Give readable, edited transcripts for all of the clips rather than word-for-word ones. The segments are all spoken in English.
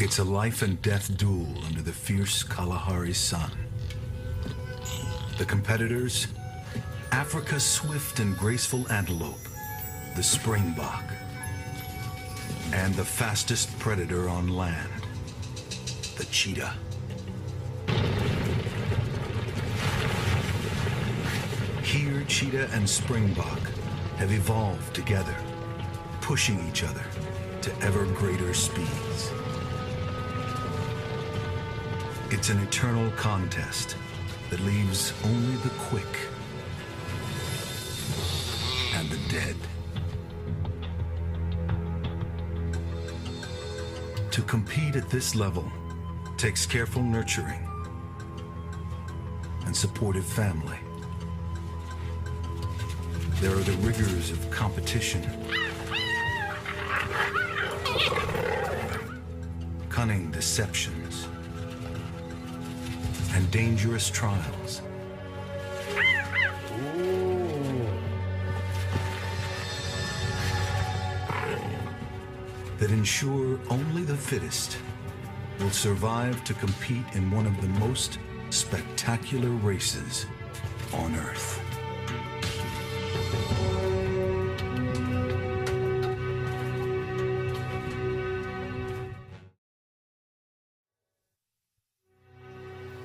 It's a life and death duel under the fierce Kalahari sun. The competitors, Africa's swift and graceful antelope, the springbok, and the fastest predator on land, the cheetah. Here, cheetah and springbok have evolved together, pushing each other to ever greater speeds. It's an eternal contest that leaves only the quick and the dead. To compete at this level takes careful nurturing and supportive family. There are the rigors of competition, cunning deceptions, and dangerous trials. That ensure only the fittest will survive to compete in one of the most spectacular races on Earth.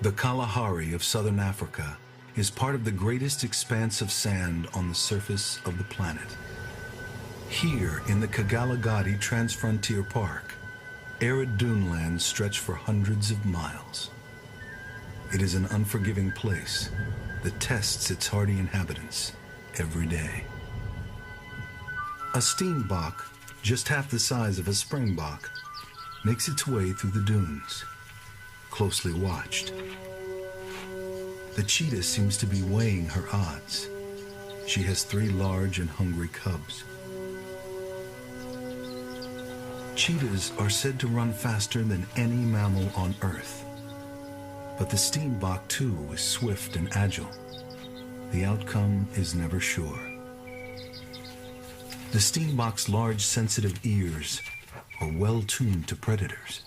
The Kalahari of southern Africa is part of the greatest expanse of sand on the surface of the planet. Here in the Kagalagadi Transfrontier Park, arid dunelands stretch for hundreds of miles. It is an unforgiving place that tests its hardy inhabitants every day. A steenbok, just half the size of a springbok, makes its way through the dunes, closely watched. The cheetah seems to be weighing her odds. She has 3 large and hungry cubs. Cheetahs are said to run faster than any mammal on Earth. But the steenbok too is swift and agile. The outcome is never sure. The steenbok's large sensitive ears are well tuned to predators.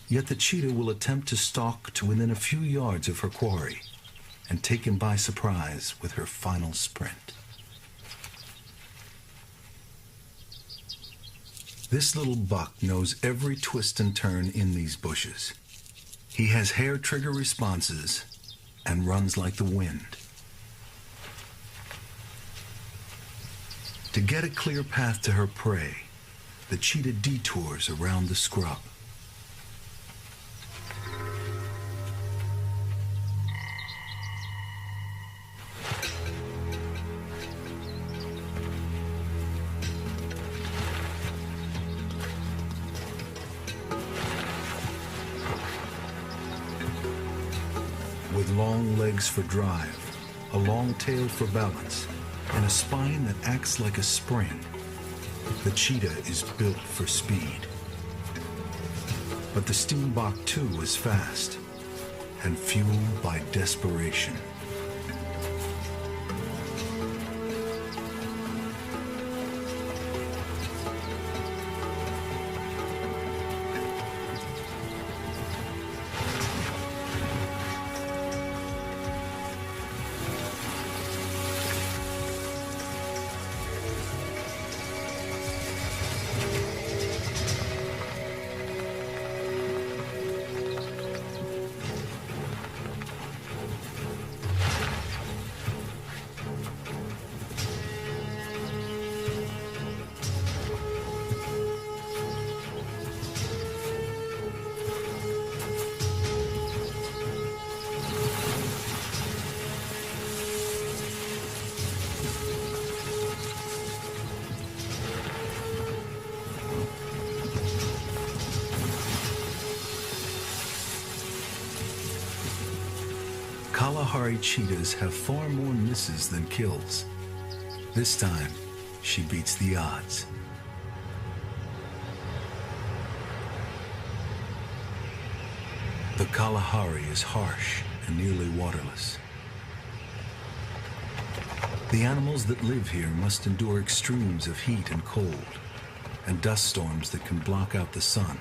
Yet the cheetah will attempt to stalk to within a few yards of her quarry and take him by surprise with her final sprint. This little buck knows every twist and turn in these bushes. He has hair trigger responses and runs like the wind. To get a clear path to her prey, the cheetah detours around the scrub. With long legs for drive, a long tail for balance, and a spine that acts like a spring, the cheetah is built for speed. But the steenbok too is fast and fueled by desperation. Kalahari cheetahs have far more misses than kills. This time, she beats the odds. The Kalahari is harsh and nearly waterless. The animals that live here must endure extremes of heat and cold, and dust storms that can block out the sun.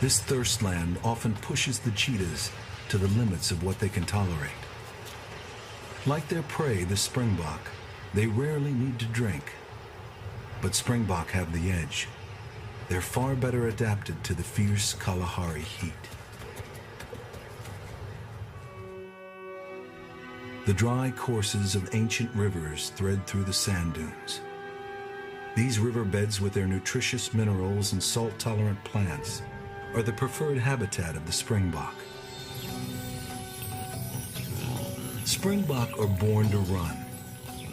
This thirstland often pushes the cheetahs to the limits of what they can tolerate. Like their prey, the springbok, they rarely need to drink. But springbok have the edge. They're far better adapted to the fierce Kalahari heat. The dry courses of ancient rivers thread through the sand dunes. These riverbeds, with their nutritious minerals and salt-tolerant plants, are the preferred habitat of the springbok. Springbok are born to run.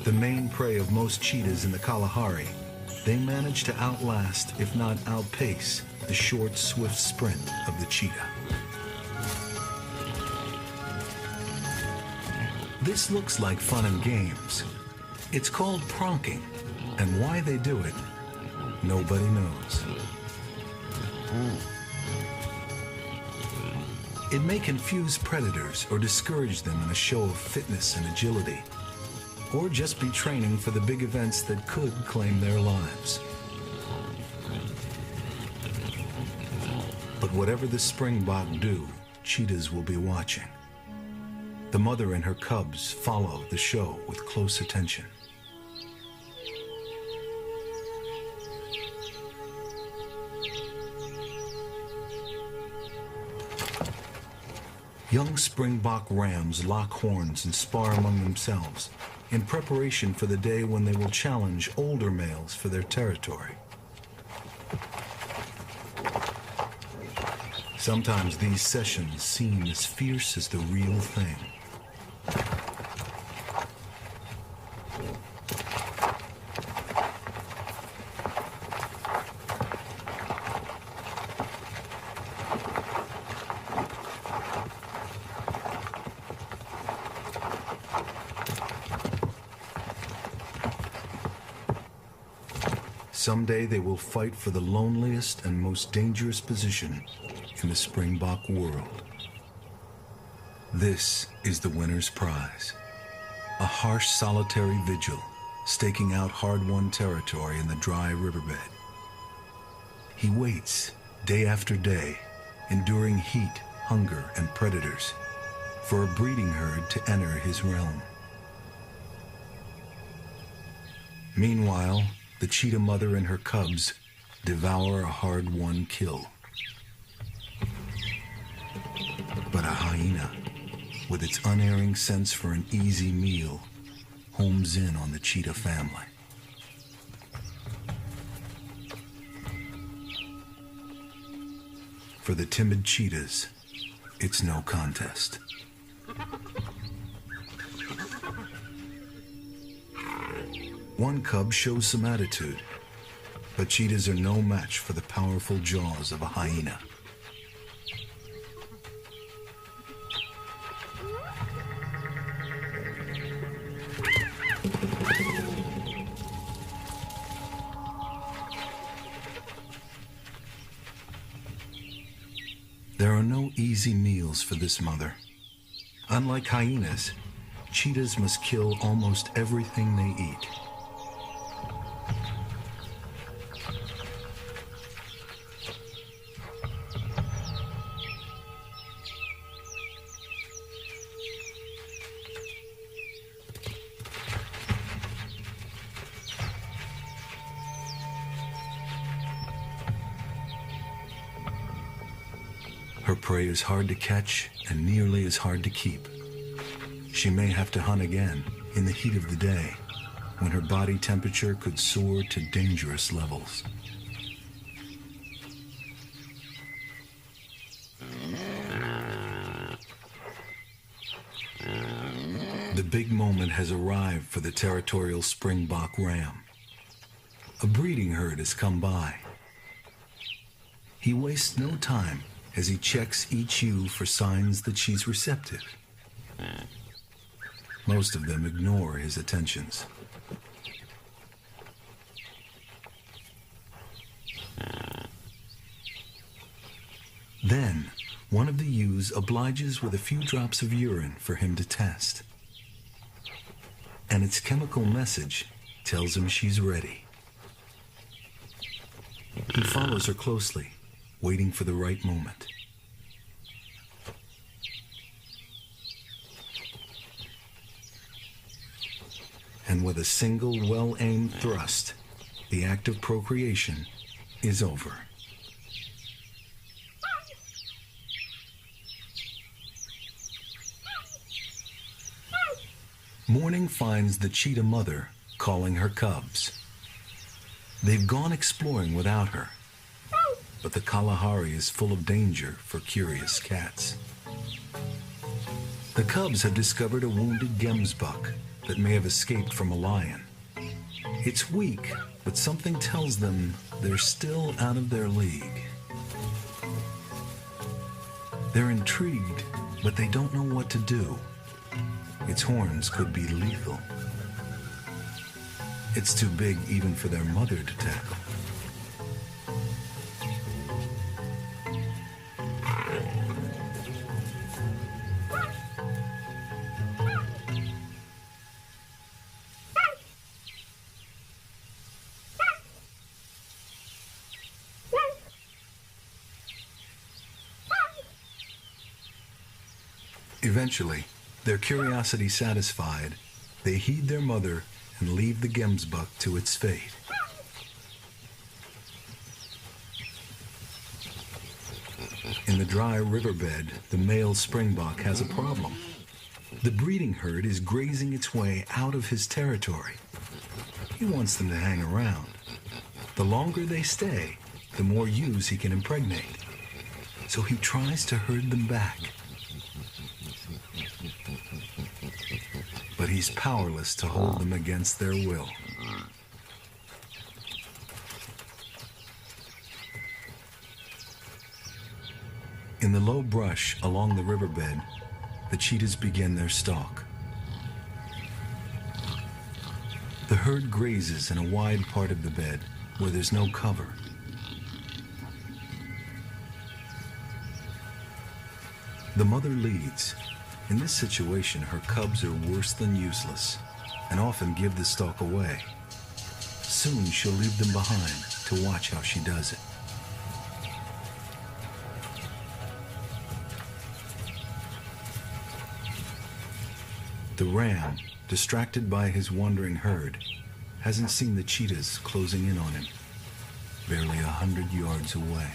The main prey of most cheetahs in the Kalahari, they manage to outlast, if not outpace, the short, swift sprint of the cheetah. This looks like fun and games. It's called pronking, and why they do it, nobody knows. It may confuse predators or discourage them in a show of fitness and agility, or just be training for the big events that could claim their lives. But whatever the springbok do, cheetahs will be watching. The mother and her cubs follow the show with close attention. Young springbok rams lock horns and spar among themselves in preparation for the day when they will challenge older males for their territory. Sometimes these sessions seem as fierce as the real thing. Someday they will fight for the loneliest and most dangerous position in the springbok world. This is the winner's prize. A harsh, solitary vigil, staking out hard-won territory in the dry riverbed. He waits, day after day, enduring heat, hunger, and predators, for a breeding herd to enter his realm. Meanwhile, the cheetah mother and her cubs devour a hard-won kill. But a hyena, with its unerring sense for an easy meal, homes in on the cheetah family. For the timid cheetahs, it's no contest. One cub shows some attitude, but cheetahs are no match for the powerful jaws of a hyena. There are no easy meals for this mother. Unlike hyenas, cheetahs must kill almost everything they eat. Her prey is hard to catch and nearly as hard to keep. She may have to hunt again in the heat of the day, when her body temperature could soar to dangerous levels. The big moment has arrived for the territorial springbok ram. A breeding herd has come by. He wastes no time as he checks each ewe for signs that she's receptive. Most of them ignore his attentions. Then, one of the ewes obliges with a few drops of urine for him to test. And its chemical message tells him she's ready. He follows her closely, waiting for the right moment. And with a single well-aimed thrust, the act of procreation is over. Morning finds the cheetah mother calling her cubs. They've gone exploring without her, but the Kalahari is full of danger for curious cats. The cubs have discovered a wounded gemsbuck that may have escaped from a lion. It's weak, but something tells them they're still out of their league. They're intrigued, but they don't know what to do. Its horns could be lethal. It's too big even for their mother to tackle. Eventually, their curiosity satisfied, they heed their mother and leave the gemsbuck to its fate. In the dry riverbed, the male springbok has a problem. The breeding herd is grazing its way out of his territory. He wants them to hang around. The longer they stay, the more ewes he can impregnate. So he tries to herd them back. But he's powerless to hold them against their will. In the low brush along the riverbed, the cheetahs begin their stalk. The herd grazes in a wide part of the bed where there's no cover. The mother leads. In this situation, her cubs are worse than useless and often give the stalk away. Soon she'll leave them behind to watch how she does it. The ram, distracted by his wandering herd, hasn't seen the cheetahs closing in on him, barely 100 yards away.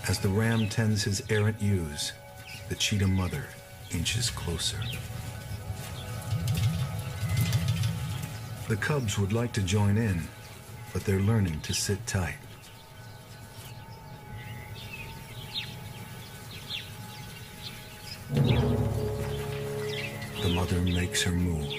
As the ram tends his errant ewes, the cheetah mother inches closer. The cubs would like to join in, but they're learning to sit tight. The mother makes her move.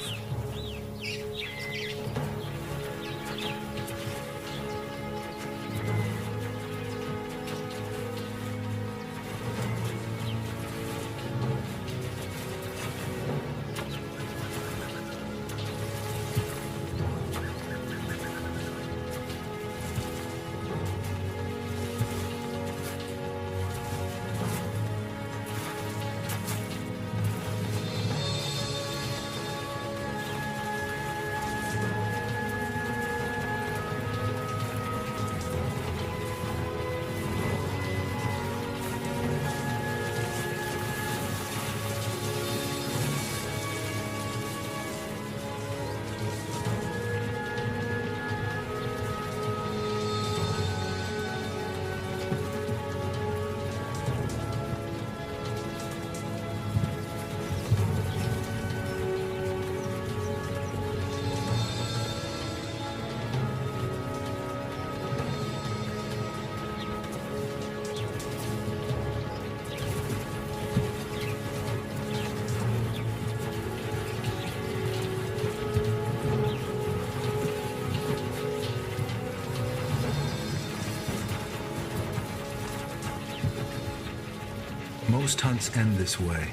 Most hunts end this way.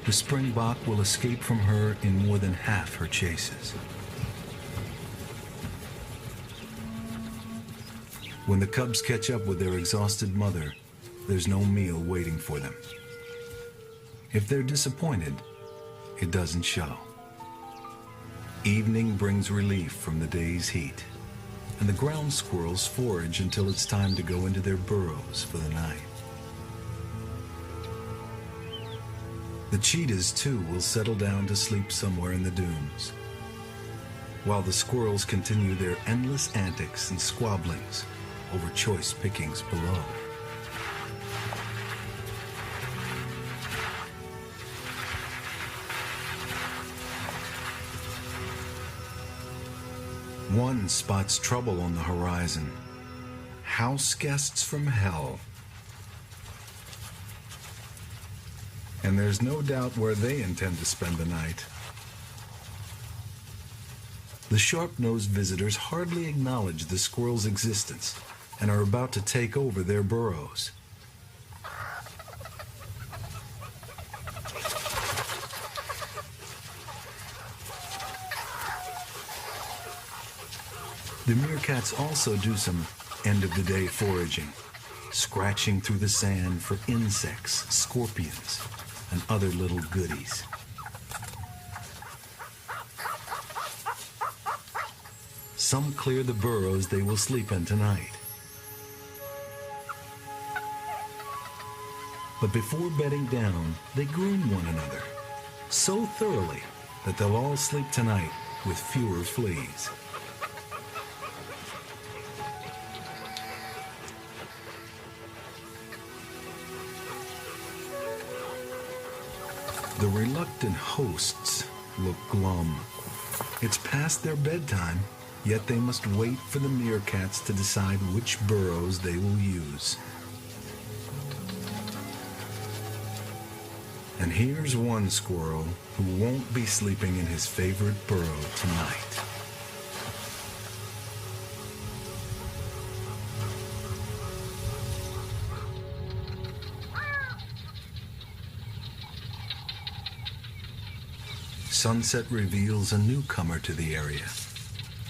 The springbok will escape from her in more than half her chases. When the cubs catch up with their exhausted mother, there's no meal waiting for them. If they're disappointed, it doesn't show. Evening brings relief from the day's heat, and the ground squirrels forage until it's time to go into their burrows for the night. The cheetahs, too, will settle down to sleep somewhere in the dunes, while the squirrels continue their endless antics and squabblings over choice pickings below. One spots trouble on the horizon. House guests from hell. And there's no doubt where they intend to spend the night. The sharp-nosed visitors hardly acknowledge the squirrel's existence and are about to take over their burrows. The meerkats also do some end-of-the-day foraging, scratching through the sand for insects, scorpions, and other little goodies. Some clear the burrows they will sleep in tonight. But before bedding down, they groom one another so thoroughly that they'll all sleep tonight with fewer fleas. The reluctant hosts look glum. It's past their bedtime, yet they must wait for the meerkats to decide which burrows they will use. And here's one squirrel who won't be sleeping in his favorite burrow tonight. Sunset reveals a newcomer to the area.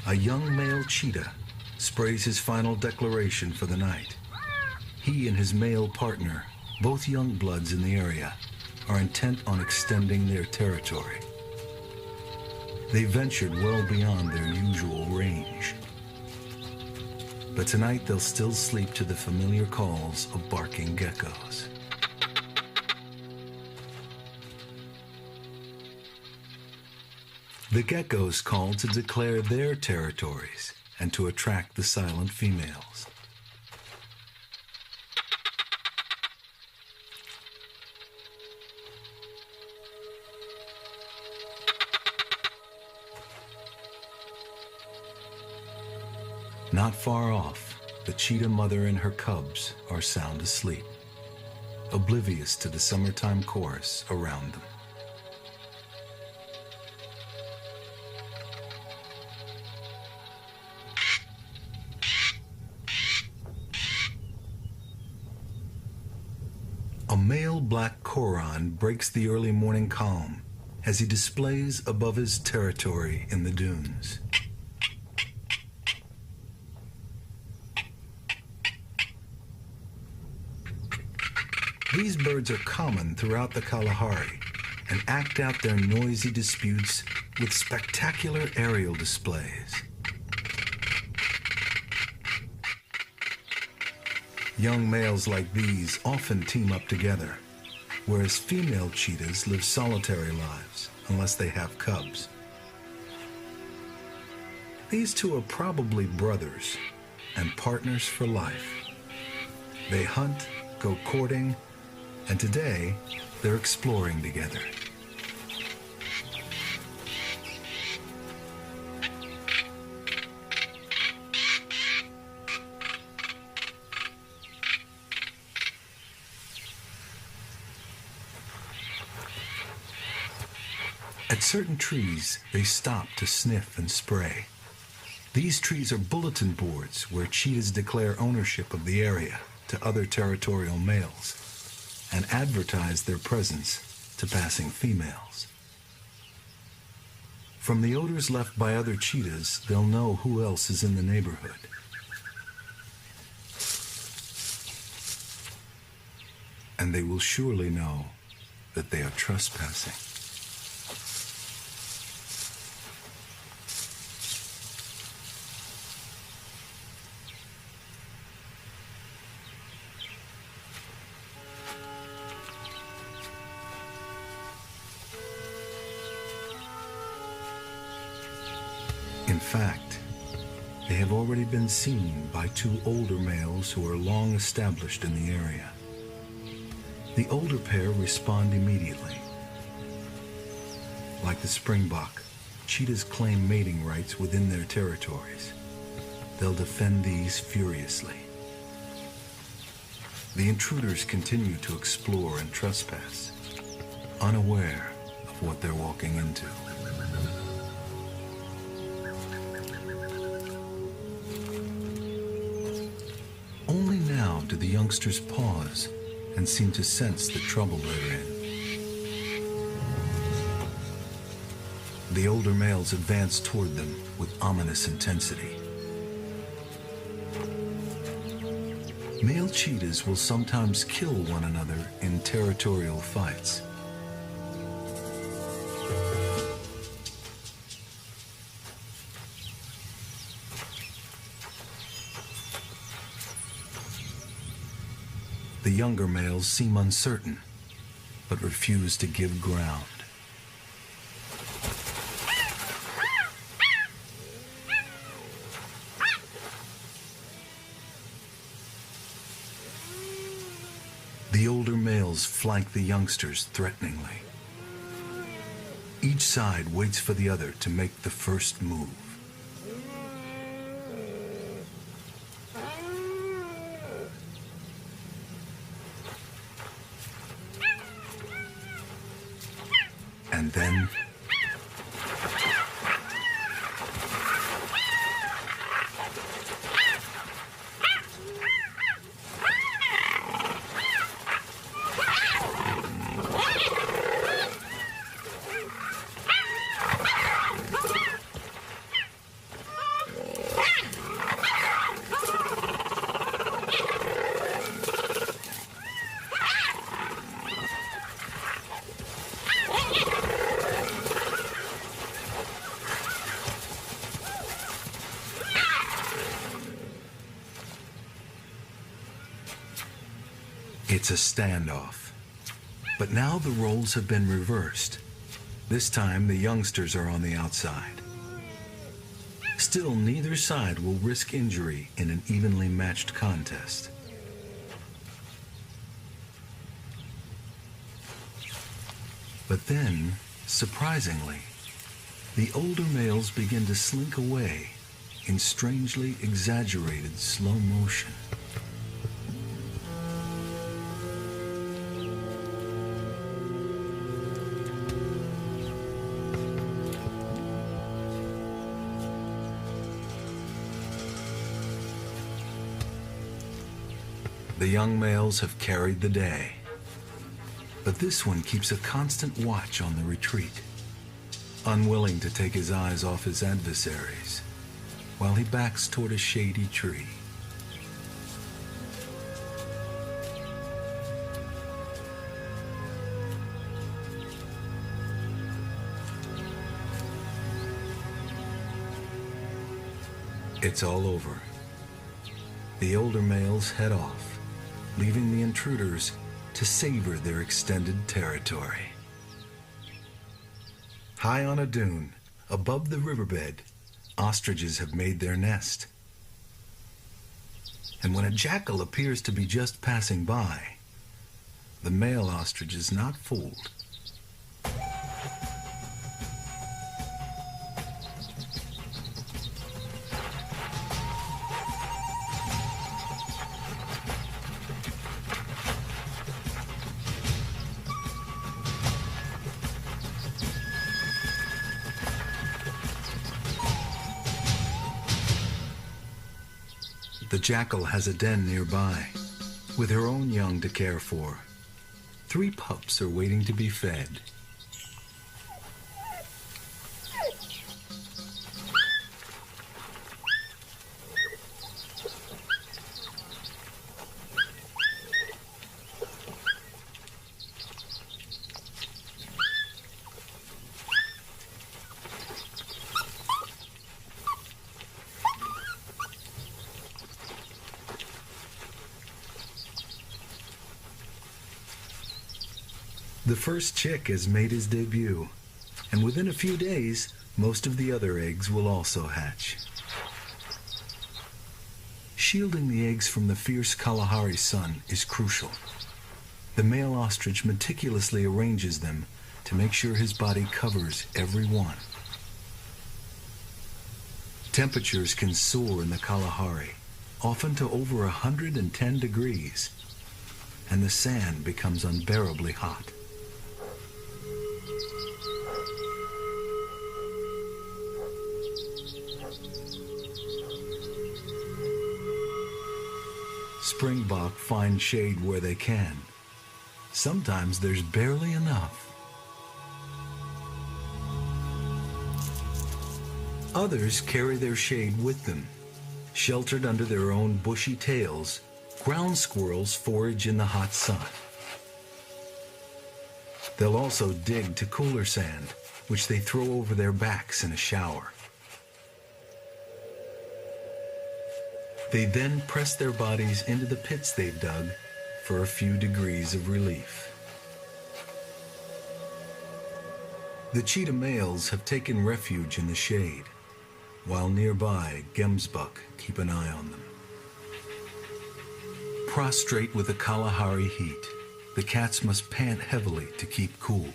A young male cheetah sprays his final declaration for the night. He and his male partner, both young bloods in the area, are intent on extending their territory. They ventured well beyond their usual range. But tonight they'll still sleep to the familiar calls of barking geckos. The geckos call to declare their territories and to attract the silent females. Not far off, the cheetah mother and her cubs are sound asleep, oblivious to the summertime chorus around them. A male black coron breaks the early morning calm as he displays above his territory in the dunes. These birds are common throughout the Kalahari and act out their noisy disputes with spectacular aerial displays. Young males like these often team up together, whereas female cheetahs live solitary lives unless they have cubs. These two are probably brothers and partners for life. They hunt, go courting, and today they're exploring together. At certain trees, they stop to sniff and spray. These trees are bulletin boards where cheetahs declare ownership of the area to other territorial males and advertise their presence to passing females. From the odors left by other cheetahs, they'll know who else is in the neighborhood. and they will surely know that they are trespassing. In fact, they have already been seen by two older males who are long established in the area. The older pair respond immediately. Like the springbok, cheetahs claim mating rights within their territories. They'll defend these furiously. The intruders continue to explore and trespass, unaware of what they're walking into. Only now do the youngsters pause and seem to sense the trouble they're in. The older males advance toward them with ominous intensity. Male cheetahs will sometimes kill one another in territorial fights. The younger males seem uncertain, but refuse to give ground. The older males flank the youngsters threateningly. Each side waits for the other to make the first move. And then it's a standoff. But now the roles have been reversed. This time the youngsters are on the outside. Still, neither side will risk injury in an evenly matched contest. But then, surprisingly, the older males begin to slink away in strangely exaggerated slow motion. The young males have carried the day, but this one keeps a constant watch on the retreat, unwilling to take his eyes off his adversaries while he backs toward a shady tree. It's all over. The older males head off, leaving the intruders to savor their extended territory. High on a dune, above the riverbed, ostriches have made their nest. And when a jackal appears to be just passing by, the male ostrich is not fooled. The jackal has a den nearby, with her own young to care for. 3 pups are waiting to be fed. The first chick has made his debut, and within a few days, most of the other eggs will also hatch. Shielding the eggs from the fierce Kalahari sun is crucial. The male ostrich meticulously arranges them to make sure his body covers every one. Temperatures can soar in the Kalahari, often to over 110 degrees, and the sand becomes unbearably hot. Springbok find shade where they can. Sometimes there's barely enough. Others carry their shade with them. Sheltered under their own bushy tails, ground squirrels forage in the hot sun. They'll also dig to cooler sand, which they throw over their backs in a shower. They then press their bodies into the pits they've dug for a few degrees of relief. The cheetah males have taken refuge in the shade, while nearby gemsbuck keep an eye on them. Prostrate with the Kalahari heat, the cats must pant heavily to keep cool.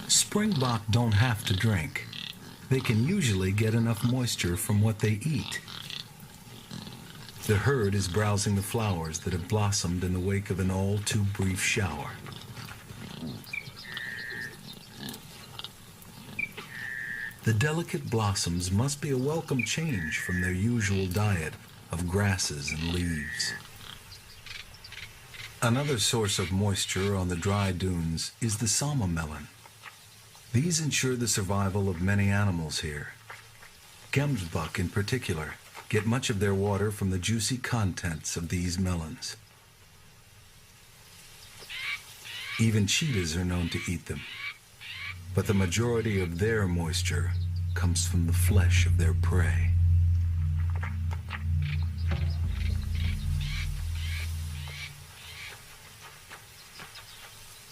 Springbok don't have to drink. They can usually get enough moisture from what they eat. The herd is browsing the flowers that have blossomed in the wake of an all too brief shower. The delicate blossoms must be a welcome change from their usual diet of grasses and leaves. Another source of moisture on the dry dunes is the sama melon. These ensure the survival of many animals here. Gemsbuck in particular get much of their water from the juicy contents of these melons. Even cheetahs are known to eat them, but the majority of their moisture comes from the flesh of their prey.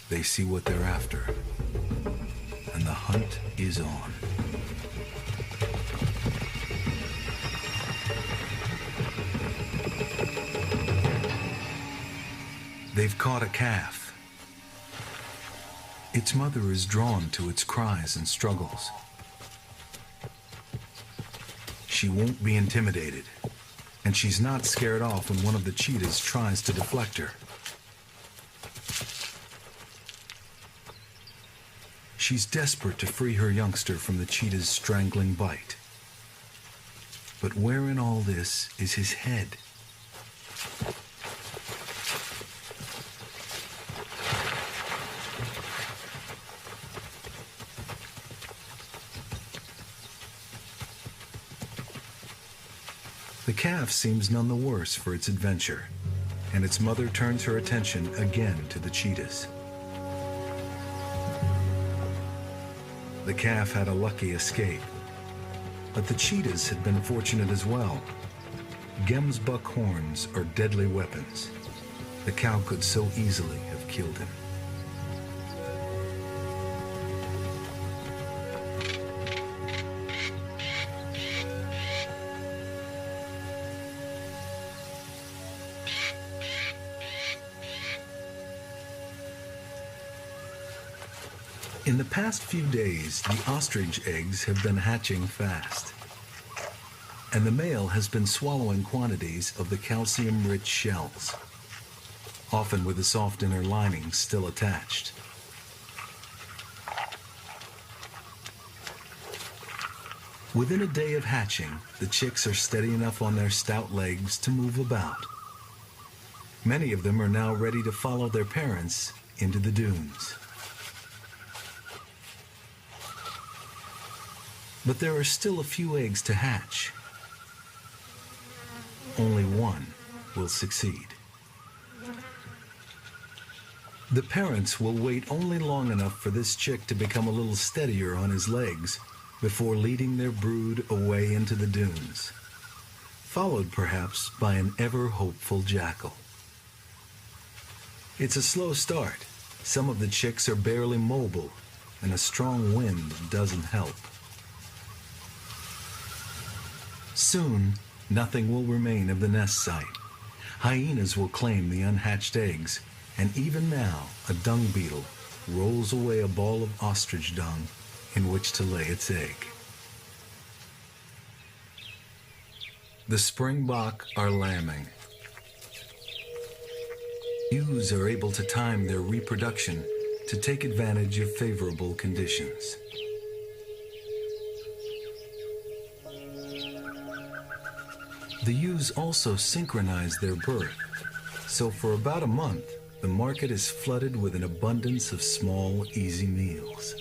They see what they're after, and the hunt is on. They've caught a calf. Its mother is drawn to its cries and struggles. She won't be intimidated, and she's not scared off when one of the cheetahs tries to deflect her. She's desperate to free her youngster from the cheetah's strangling bite. But where in all this is his head? The calf seems none the worse for its adventure, and its mother turns her attention again to the cheetahs. The calf had a lucky escape, but the cheetahs had been fortunate as well. Gemsbuck horns are deadly weapons. The cow could so easily have killed him. In the past few days, the ostrich eggs have been hatching fast, and the male has been swallowing quantities of the calcium-rich shells, often with the soft inner lining still attached. Within a day of hatching, the chicks are steady enough on their stout legs to move about. Many of them are now ready to follow their parents into the dunes. But there are still a few eggs to hatch. Only one will succeed. The parents will wait only long enough for this chick to become a little steadier on his legs before leading their brood away into the dunes, followed perhaps by an ever-hopeful jackal. It's a slow start. Some of the chicks are barely mobile, and a strong wind doesn't help. Soon, nothing will remain of the nest site. Hyenas will claim the unhatched eggs, and even now, a dung beetle rolls away a ball of ostrich dung in which to lay its egg. The springbok are lambing. Ewes are able to time their reproduction to take advantage of favorable conditions. The ewes also synchronize their birth, so for about a month, the market is flooded with an abundance of small, easy meals.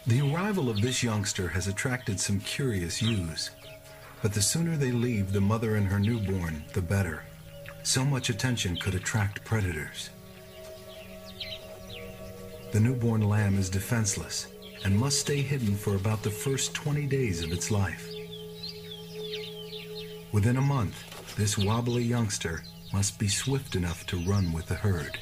The arrival of this youngster has attracted some curious ewes, but the sooner they leave the mother and her newborn, the better. So much attention could attract predators. The newborn lamb is defenseless and must stay hidden for about the first 20 days of its life. Within a month, this wobbly youngster must be swift enough to run with the herd.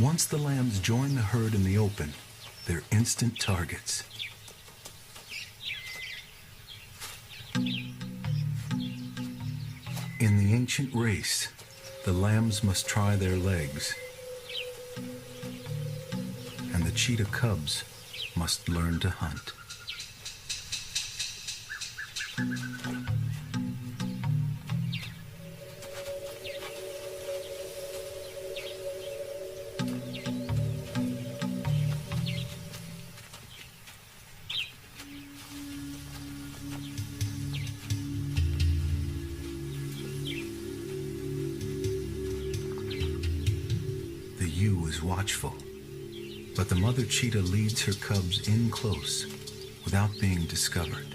Once the lambs join the herd in the open, they're instant targets. In the ancient race, the lambs must try their legs, and the cheetah cubs must learn to hunt. The ewe is watchful, but the mother cheetah leads her cubs in close without being discovered.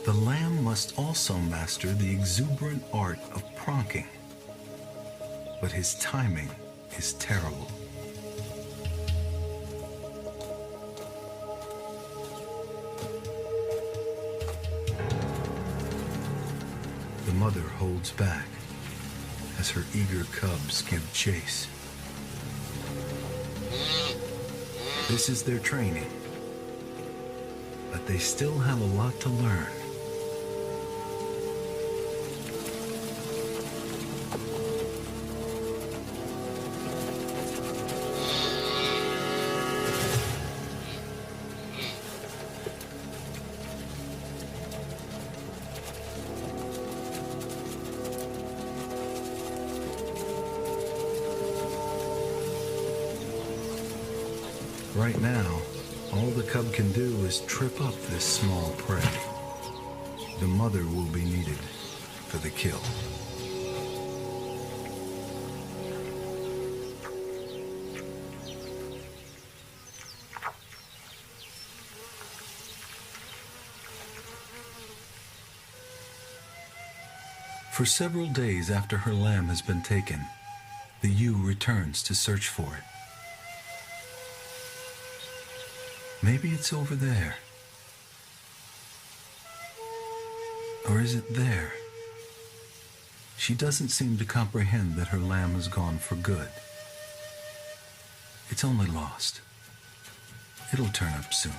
The lamb must also master the exuberant art of pronking, but his timing is terrible. The mother holds back as her eager cubs give chase. This is their training, but they still have a lot to learn. Right now, all the cub can do is trip up this small prey. The mother will be needed for the kill. For several days after her lamb has been taken, the ewe returns to search for it. Maybe it's over there. Or is it there? She doesn't seem to comprehend that her lamb has gone for good. It's only lost. It'll turn up soon.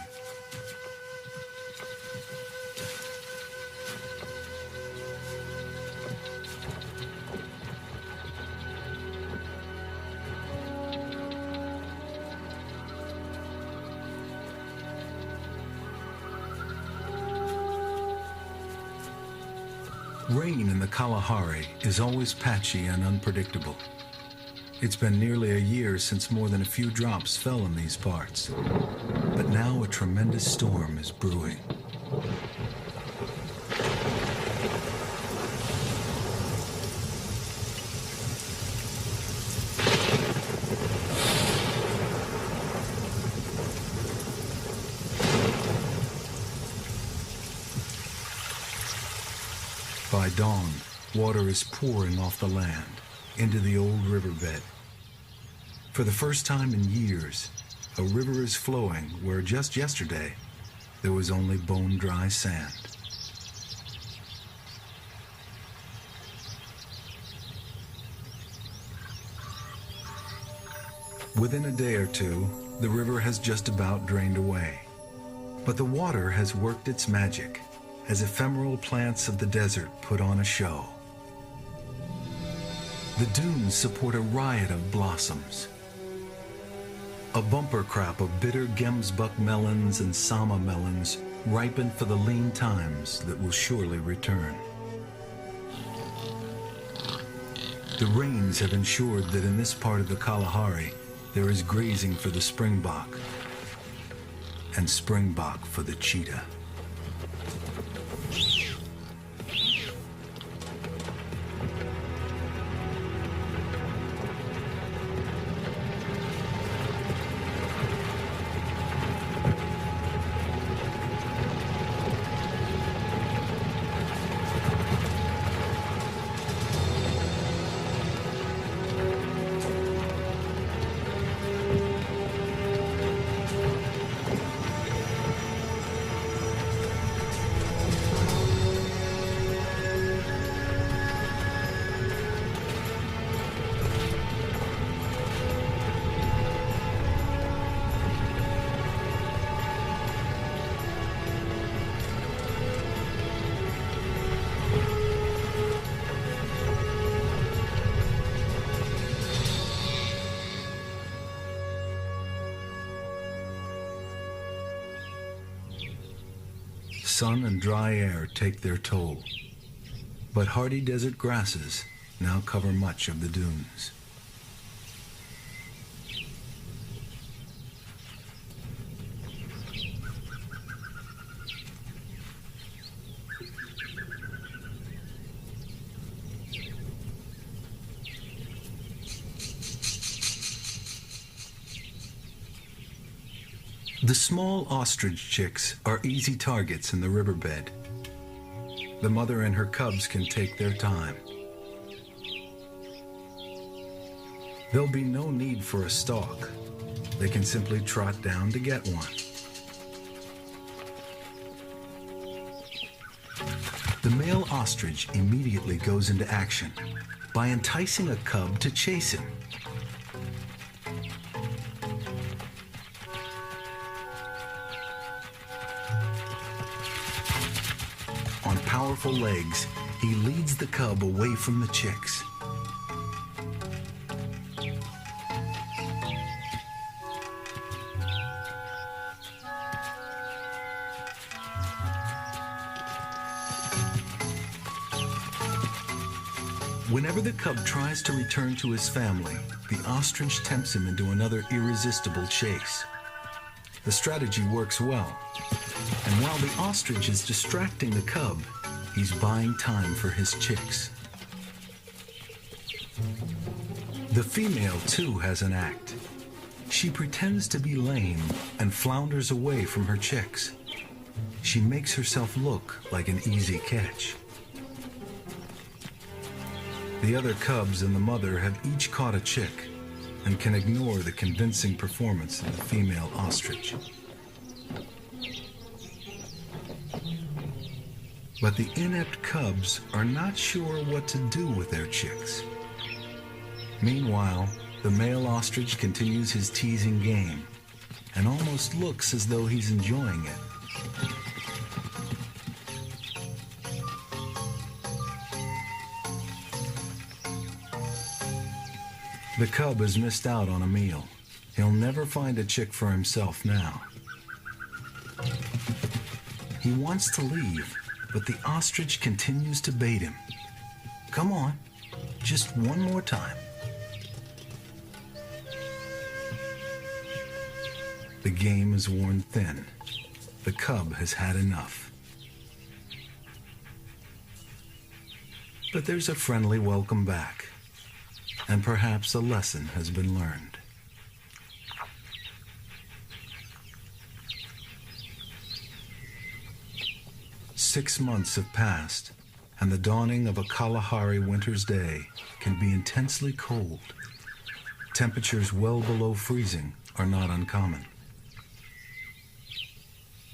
Rain in the Kalahari is always patchy and unpredictable. It's been nearly a year since more than a few drops fell in these parts. But now a tremendous storm is brewing. By dawn, water is pouring off the land into the old riverbed. For the first time in years, a river is flowing where just yesterday there was only bone-dry sand. Within a day or two, the river has just about drained away. But the water has worked its magic as ephemeral plants of the desert put on a show. The dunes support a riot of blossoms. A bumper crop of bitter gemsbuck melons and sama melons ripen for the lean times that will surely return. The rains have ensured that in this part of the Kalahari, there is grazing for the springbok, and springbok for the cheetah. Sun and dry air take their toll, but hardy desert grasses now cover much of the dunes. The small ostrich chicks are easy targets in the riverbed. The mother and her cubs can take their time. There'll be no need for a stalk. They can simply trot down to get one. The male ostrich immediately goes into action by enticing a cub to chase him. On powerful legs, he leads the cub away from the chicks. Whenever the cub tries to return to his family, the ostrich tempts him into another irresistible chase. The strategy works well, and while the ostrich is distracting the cub, he's buying time for his chicks. The female, too, has an act. She pretends to be lame and flounders away from her chicks. She makes herself look like an easy catch. The other cubs and the mother have each caught a chick and can ignore the convincing performance of the female ostrich. But the inept cubs are not sure what to do with their chicks. Meanwhile, the male ostrich continues his teasing game and almost looks as though he's enjoying it. The cub has missed out on a meal. He'll never find a chick for himself now. He wants to leave, but the ostrich continues to bait him. Come on, just one more time. The game is worn thin. The cub has had enough. But there's a friendly welcome back, and perhaps a lesson has been learned. Six months have passed, and the dawning of a Kalahari winter's day can be intensely cold. Temperatures well below freezing are not uncommon.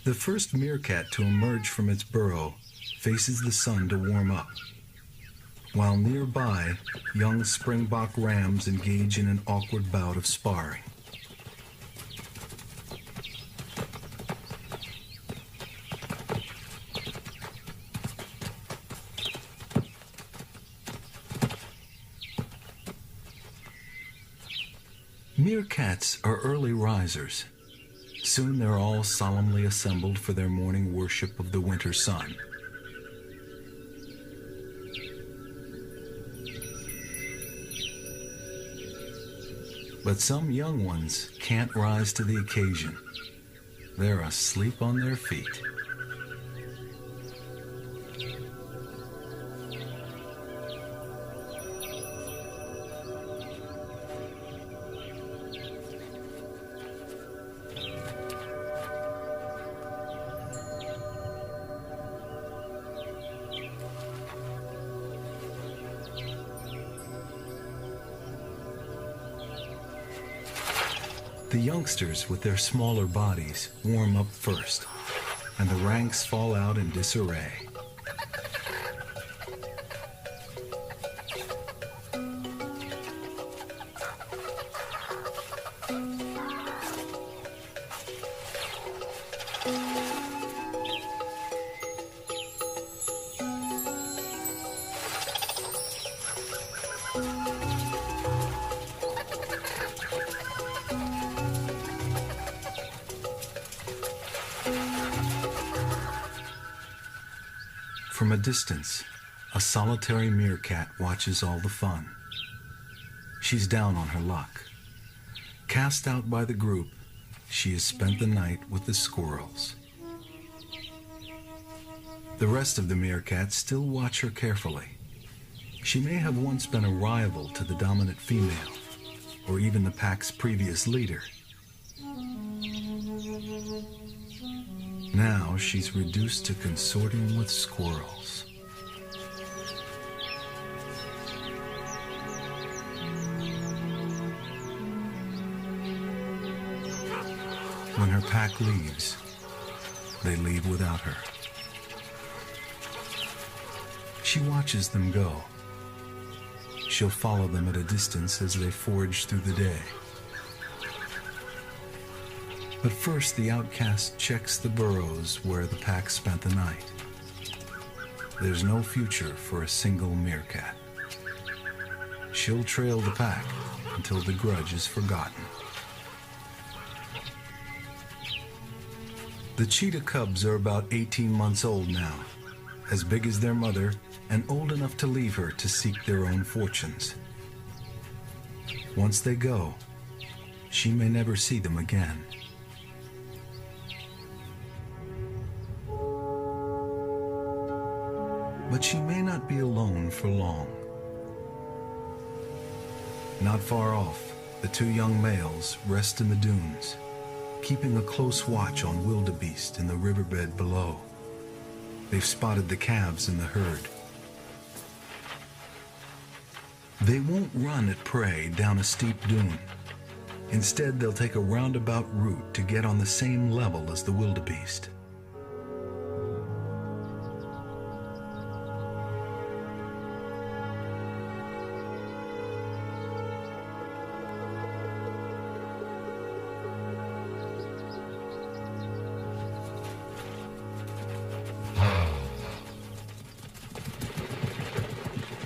The first meerkat to emerge from its burrow faces the sun to warm up, while nearby, young springbok rams engage in an awkward bout of sparring. Meerkats are early risers. Soon they're all solemnly assembled for their morning worship of the winter sun. But some young ones can't rise to the occasion. They're asleep on their feet. The youngsters with their smaller bodies warm up first, and the ranks fall out in disarray. From a distance, a solitary meerkat watches all the fun. She's down on her luck. Cast out by the group, she has spent the night with the squirrels. The rest of the meerkats still watch her carefully. She may have once been a rival to the dominant female, or even the pack's previous leader. Now she's reduced to consorting with squirrels. When her pack leaves, they leave without her. She watches them go. She'll follow them at a distance as they forage through the day. But first, the outcast checks the burrows where the pack spent the night. There's no future for a single meerkat. She'll trail the pack until the grudge is forgotten. The cheetah cubs are about 18 months old now, as big as their mother and old enough to leave her to seek their own fortunes. Once they go, she may never see them again. But she may not be alone for long. Not far off, the two young males rest in the dunes, keeping a close watch on wildebeest in the riverbed below. They've spotted the calves in the herd. They won't run at prey down a steep dune. Instead, they'll take a roundabout route to get on the same level as the wildebeest.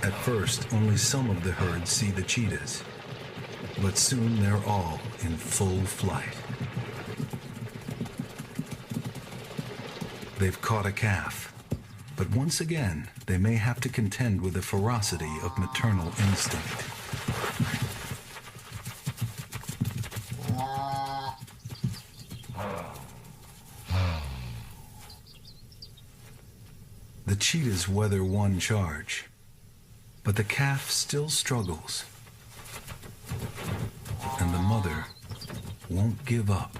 At first, only some of the herd see the cheetahs, but soon they're all in full flight. They've caught a calf, but once again, they may have to contend with the ferocity of maternal instinct. The cheetahs weather one charge, but the calf still struggles, and the mother won't give up.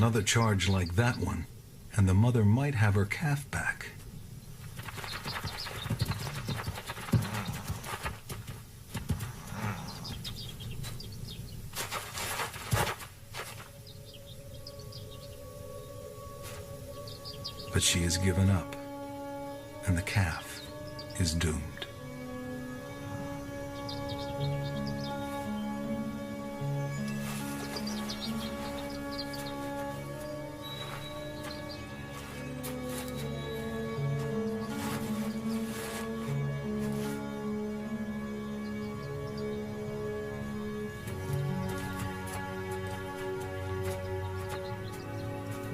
Another charge like that one, and the mother might have her calf back. But she has given up, and the calf is doomed.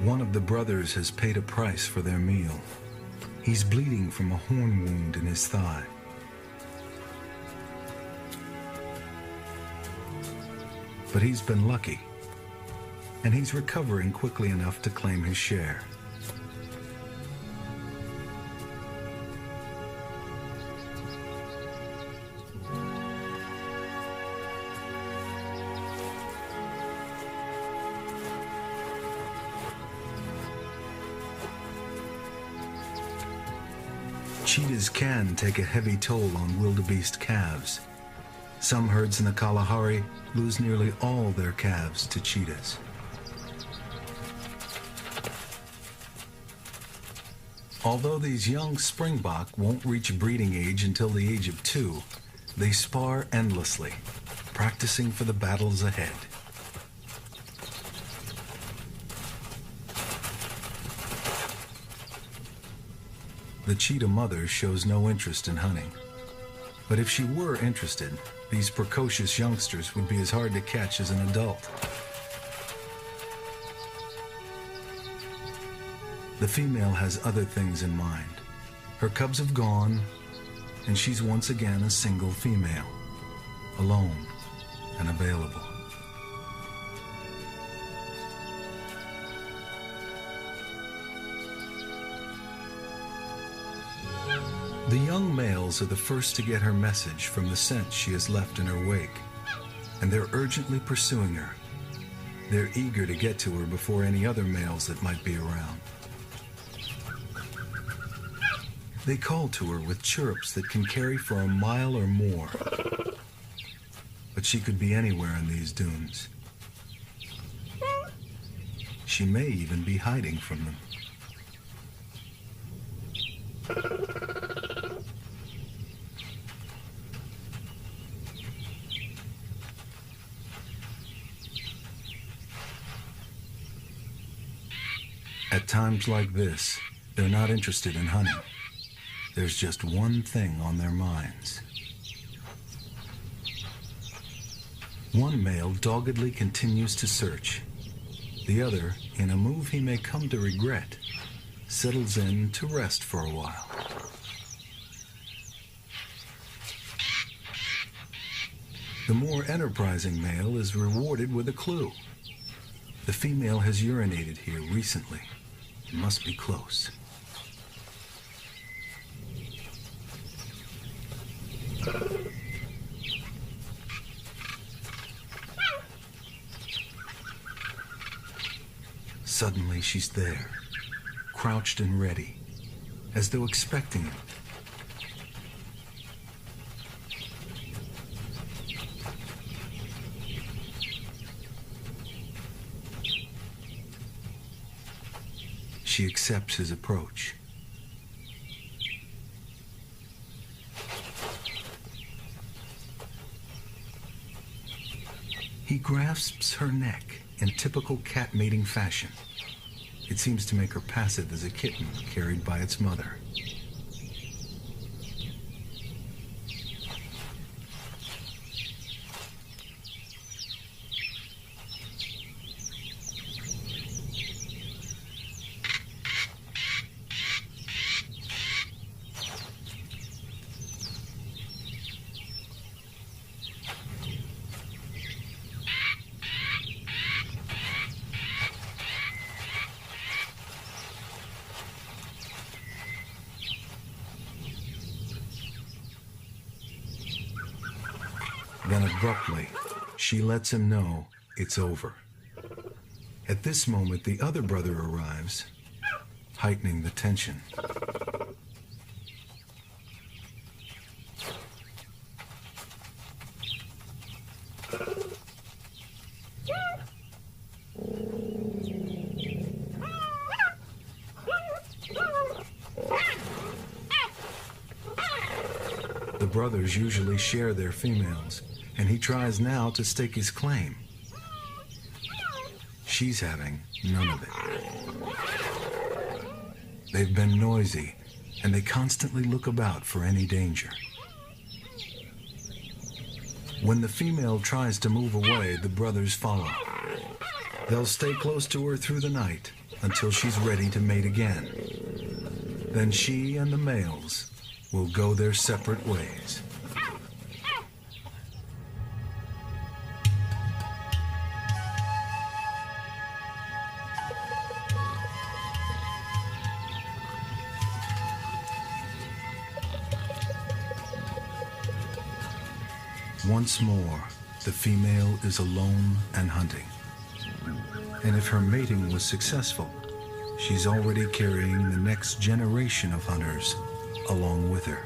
One of the brothers has paid a price for their meal. He's bleeding from a horn wound in his thigh. But he's been lucky, and he's recovering quickly enough to claim his share. Cheetahs can take a heavy toll on wildebeest calves. Some herds in the Kalahari lose nearly all their calves to cheetahs. Although these young springbok won't reach breeding age until the age of 2, they spar endlessly, practicing for the battles ahead. The cheetah mother shows no interest in hunting. But if she were interested, these precocious youngsters would be as hard to catch as an adult. The female has other things in mind. Her cubs have gone, and she's once again a single female, alone and available. The young males are the first to get her message from the scent she has left in her wake, and they're urgently pursuing her. They're eager to get to her before any other males that might be around. They call to her with chirps that can carry for a mile or more, but she could be anywhere in these dunes. She may even be hiding from them. At times like this, they're not interested in hunting. There's just one thing on their minds. One male doggedly continues to search. The other, in a move he may come to regret, settles in to rest for a while. The more enterprising male is rewarded with a clue. The female has urinated here recently. It must be close. Suddenly she's there, crouched and ready, as though expecting him. She accepts his approach. He grasps her neck in typical cat mating fashion. It seems to make her passive as a kitten carried by its mother. Then abruptly, she lets him know it's over. At this moment, the other brother arrives, heightening the tension. The brothers usually share their females, and he tries now to stake his claim. She's having none of it. They've been noisy, and they constantly look about for any danger. When the female tries to move away, the brothers follow. They'll stay close to her through the night until she's ready to mate again. Then she and the males will go their separate ways. Once more, the female is alone and hunting. And if her mating was successful, she's already carrying the next generation of hunters along with her.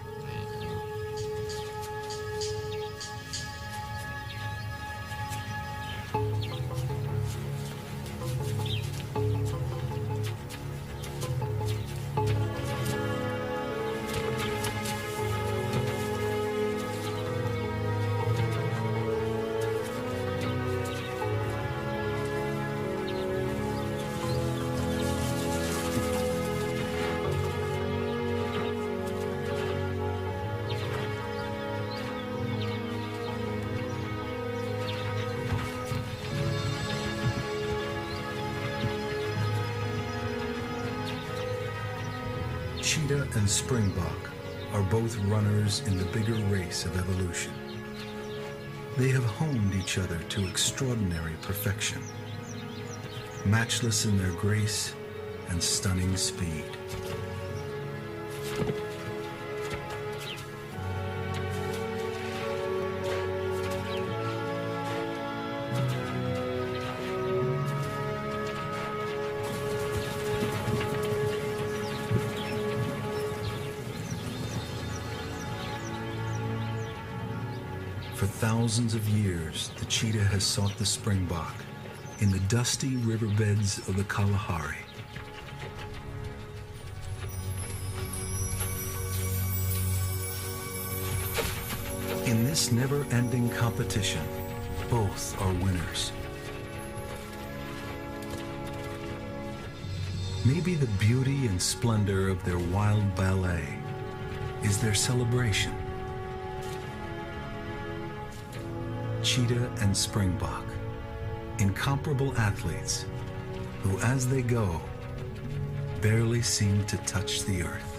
Cheetah and springbok are both runners in the bigger race of evolution. They have honed each other to extraordinary perfection, matchless in their grace and stunning speed. For thousands of years, the cheetah has sought the springbok in the dusty riverbeds of the Kalahari. In this never-ending competition, both are winners. Maybe the beauty and splendor of their wild ballet is their celebration. Cheetah and springbok, incomparable athletes who, as they go, barely seem to touch the earth.